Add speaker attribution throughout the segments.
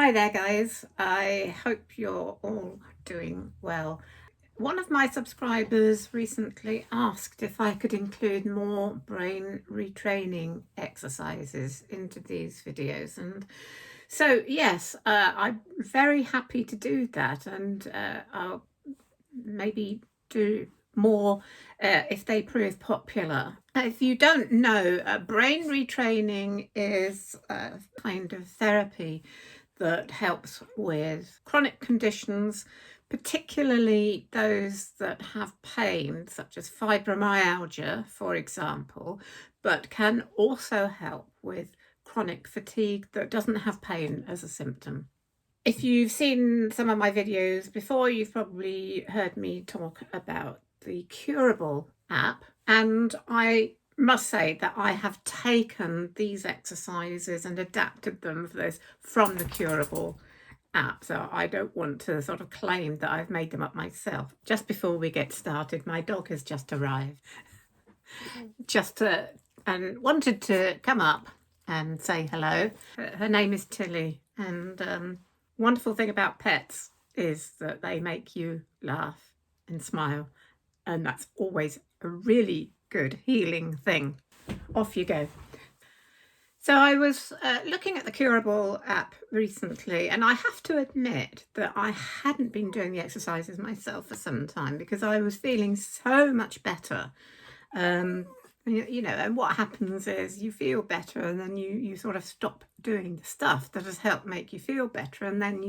Speaker 1: Hi there, guys. I hope you're all doing well. One of my subscribers recently asked if I could include more brain retraining exercises into these videos. And so, yes, I'm very happy to do that. And I'll maybe do more if they prove popular. If you don't know, brain retraining is a kind of therapy that helps with chronic conditions, particularly those that have pain, such as fibromyalgia, for example, but can also help with chronic fatigue that doesn't have pain as a symptom. If you've seen some of my videos before, you've probably heard me talk about the Curable app, and I must say that I have taken these exercises and adapted them for this from the Curable app, so I don't want to sort of claim that I've made them up myself. Just before we get started, my dog has just arrived and wanted to come up and say hello. Her name is Tilly, and wonderful thing about pets is that they make you laugh and smile, and that's always a really good healing thing. Off you go. So I was looking at the Curable app recently, and I have to admit that I hadn't been doing the exercises myself for some time because I was feeling so much better. And what happens is you feel better, and then you sort of stop doing the stuff that has helped make you feel better, and then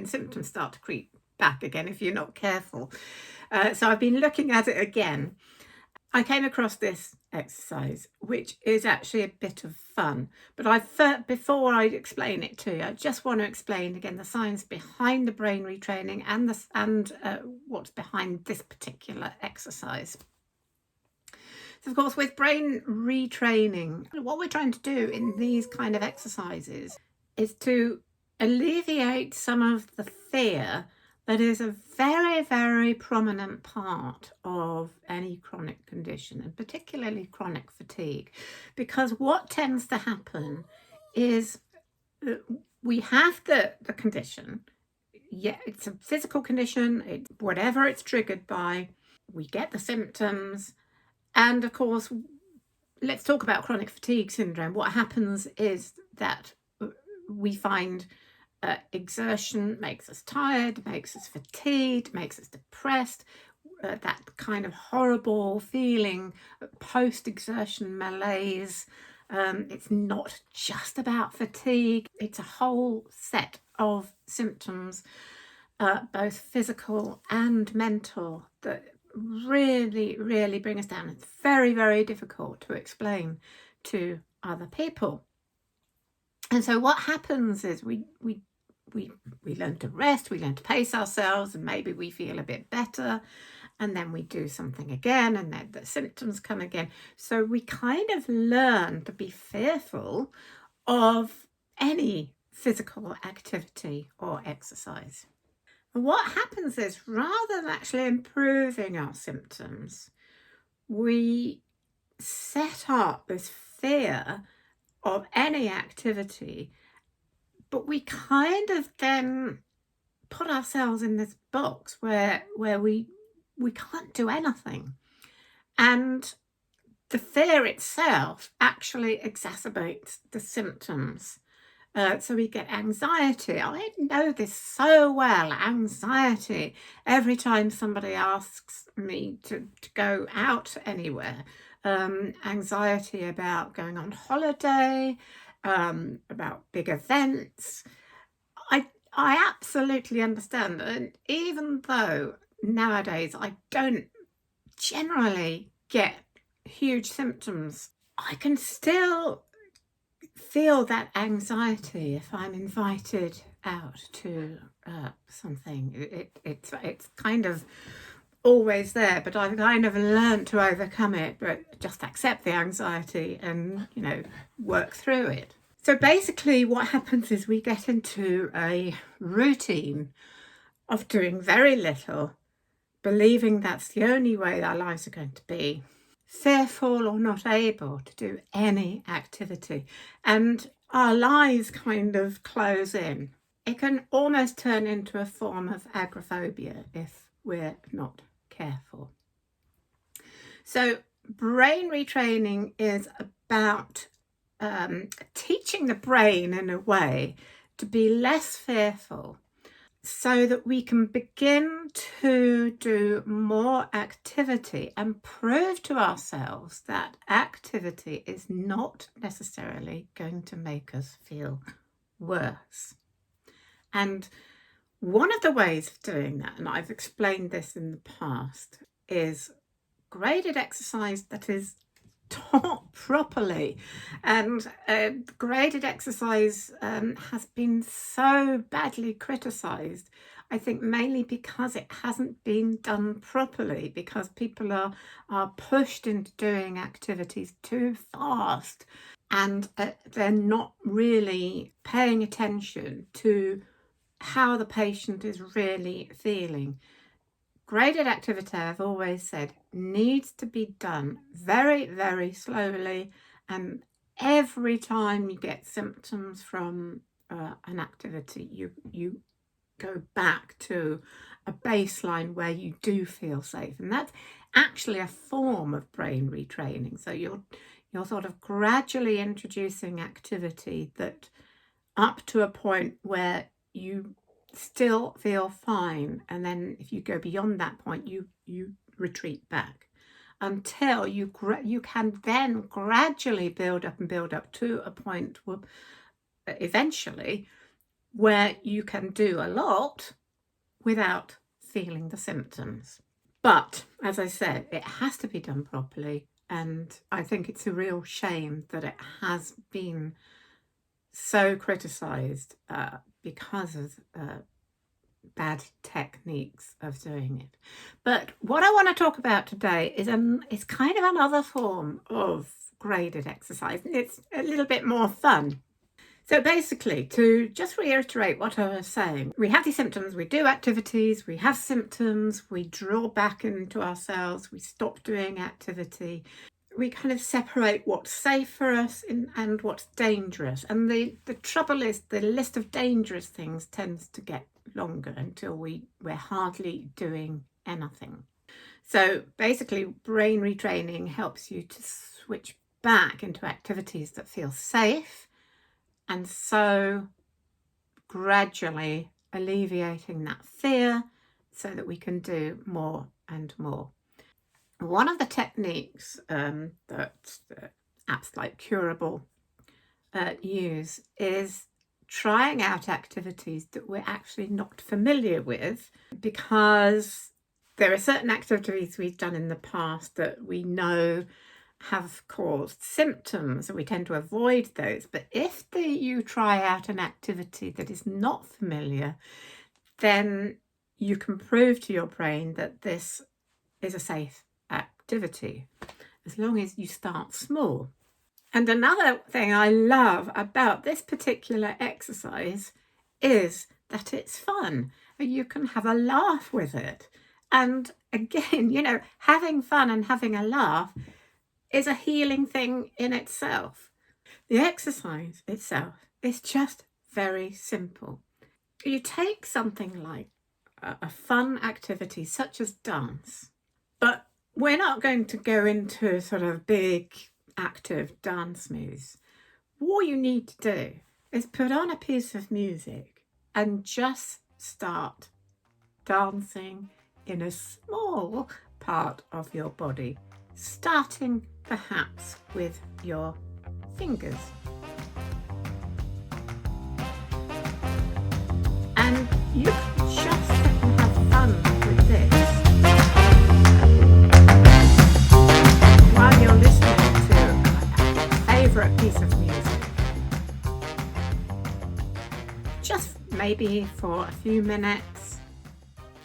Speaker 1: symptoms start to creep back again if you're not careful. So I've been looking at it again. I came across this exercise, which is actually a bit of fun, but before I explain it to you, I just want to explain again the science behind the brain retraining and what's behind this particular exercise. So, of course, with brain retraining, what we're trying to do in these kind of exercises is to alleviate some of the fear that is a very, very prominent part of any chronic condition, and particularly chronic fatigue. Because what tends to happen is we have the condition, it's a physical condition, whatever it's triggered by, we get the symptoms, and of course, let's talk about chronic fatigue syndrome. What happens is that we find exertion makes us tired, makes us fatigued, makes us depressed. That kind of horrible feeling, post-exertion malaise. It's not just about fatigue. It's a whole set of symptoms, both physical and mental, that really, really bring us down. It's very, very difficult to explain to other people. And so what happens is we learn to rest, we learn to pace ourselves, and maybe we feel a bit better, and then we do something again, and then the symptoms come again. So we kind of learn to be fearful of any physical activity or exercise. And what happens is, rather than actually improving our symptoms, we set up this fear of any activity, but we kind of then put ourselves in this box where we can't do anything. And the fear itself actually exacerbates the symptoms. So we get anxiety. I know this so well, anxiety. Every time somebody asks me to go out anywhere, anxiety about going on holiday, about big events. I absolutely understand. And even though nowadays I don't generally get huge symptoms, I can still feel that anxiety if I'm invited out to something. It's kind of always there, but I've kind of learned to overcome it, but just accept the anxiety and work through it. So basically what happens is we get into a routine of doing very little, believing that's the only way our lives are going to be, fearful or not able to do any activity. And our lives kind of close in. It can almost turn into a form of agoraphobia if we're not careful. So brain retraining is about teaching the brain in a way to be less fearful, so that we can begin to do more activity and prove to ourselves that activity is not necessarily going to make us feel worse. And one of the ways of doing that, and I've explained this in the past, is graded exercise that is taught properly. And graded exercise has been so badly criticised, I think mainly because it hasn't been done properly, because people are pushed into doing activities too fast, and they're not really paying attention to how the patient is really feeling. Graded activity, I've always said, needs to be done very, very slowly, and every time you get symptoms from an activity, you go back to a baseline where you do feel safe, and that's actually a form of brain retraining. So you're sort of gradually introducing activity that up to a point where you still feel fine, and then if you go beyond that point, you retreat back until you can then gradually build up to a point where eventually where you can do a lot without feeling the symptoms. But as I said, it has to be done properly, and I think it's a real shame that it has been so criticised because of bad techniques of doing it. But what I want to talk about today is kind of another form of graded exercise. It's a little bit more fun. So basically, to just reiterate what I was saying, we have these symptoms, we do activities, we have symptoms, we draw back into ourselves, we stop doing activity. We kind of separate what's safe for us and what's dangerous. And the trouble is the list of dangerous things tends to get longer until we're hardly doing anything. So basically, brain retraining helps you to switch back into activities that feel safe, and so gradually alleviating that fear so that we can do more and more. One of the techniques that apps like Curable use is trying out activities that we're actually not familiar with, because there are certain activities we've done in the past that we know have caused symptoms, and we tend to avoid those. But if you try out an activity that is not familiar, then you can prove to your brain that this is a safe activity, as long as you start small. And another thing I love about this particular exercise is that it's fun. You can have a laugh with it. And again, having fun and having a laugh is a healing thing in itself. The exercise itself is just very simple. You take something like a fun activity such as dance, but we're not going to go into sort of big active dance moves. All you need to do is put on a piece of music and just start dancing in a small part of your body, starting perhaps with your fingers. And you can just sit and have fun with this while you're listening to a favourite piece of music. Just maybe for a few minutes,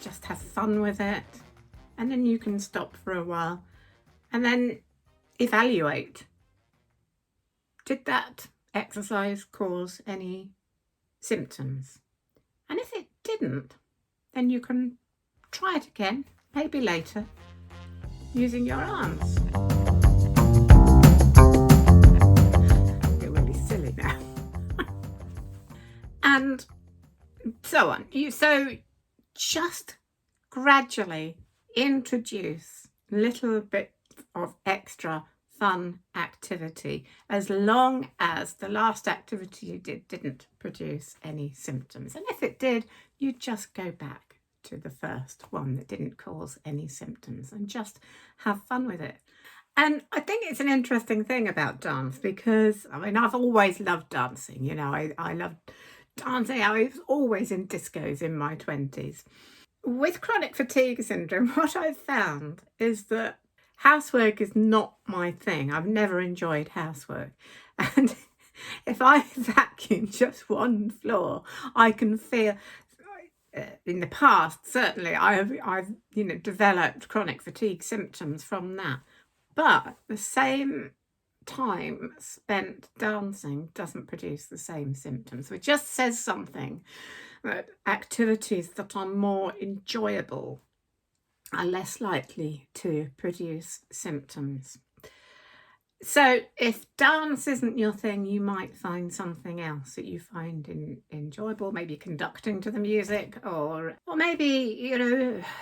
Speaker 1: just have fun with it, and then you can stop for a while and then evaluate. Did that exercise cause any symptoms? And if it didn't, then you can try it again, maybe later, using your arms. I feel really silly now. and so on. So just gradually introduce little bits of extra fun activity, as long as the last activity you didn't produce any symptoms. And if it did, you just go back to the first one that didn't cause any symptoms and just have fun with it. And I think it's an interesting thing about dance, because I mean, I've always loved dancing. I loved dancing. I was always in discos in my 20s. With chronic fatigue syndrome, what I've found is that housework is not my thing. I've never enjoyed housework. And if I vacuum just one floor, I can feel, in the past, certainly, I've developed chronic fatigue symptoms from that. But the same time spent dancing doesn't produce the same symptoms. So it just says something that activities that are more enjoyable are less likely to produce symptoms. So if dance isn't your thing, you might find something else that you find enjoyable, maybe conducting to the music, or maybe,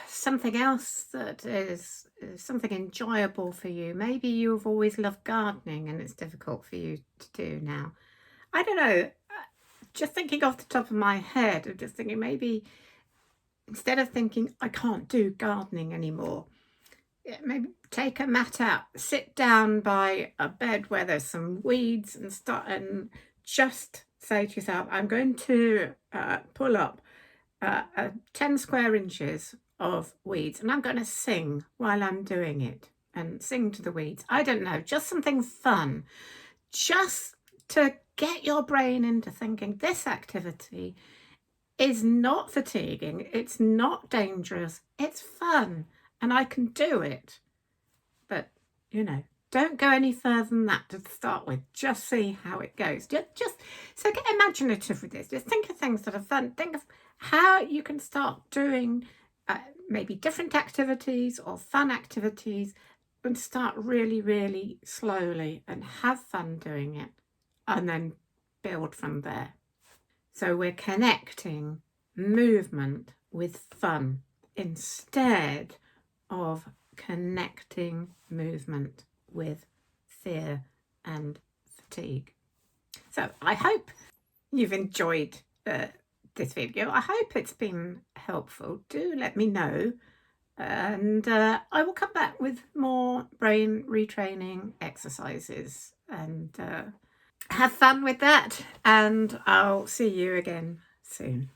Speaker 1: something else that is something enjoyable for you. Maybe you've always loved gardening and it's difficult for you to do now. I don't know. Just thinking off the top of my head, I'm just thinking maybe instead of thinking I can't do gardening anymore, maybe take a mat out, sit down by a bed where there's some weeds, and just say to yourself, I'm going to pull up 10 square inches of weeds, and I'm going to sing while I'm doing it, and sing to the weeds. I don't know, just something fun, just to get your brain into thinking this activity is not fatiguing, it's not dangerous, it's fun, and I can do it. But, don't go any further than that to start with. Just see how it goes. So get imaginative with this. Just think of things that are fun. Think of how you can start doing maybe different activities or fun activities, and start really, really slowly and have fun doing it, and then build from there. So we're connecting movement with fun instead of connecting movement with fear and fatigue. So I hope you've enjoyed this video. I hope it's been helpful. Do let me know, and I will come back with more brain retraining exercises, and have fun with that, and I'll see you again soon.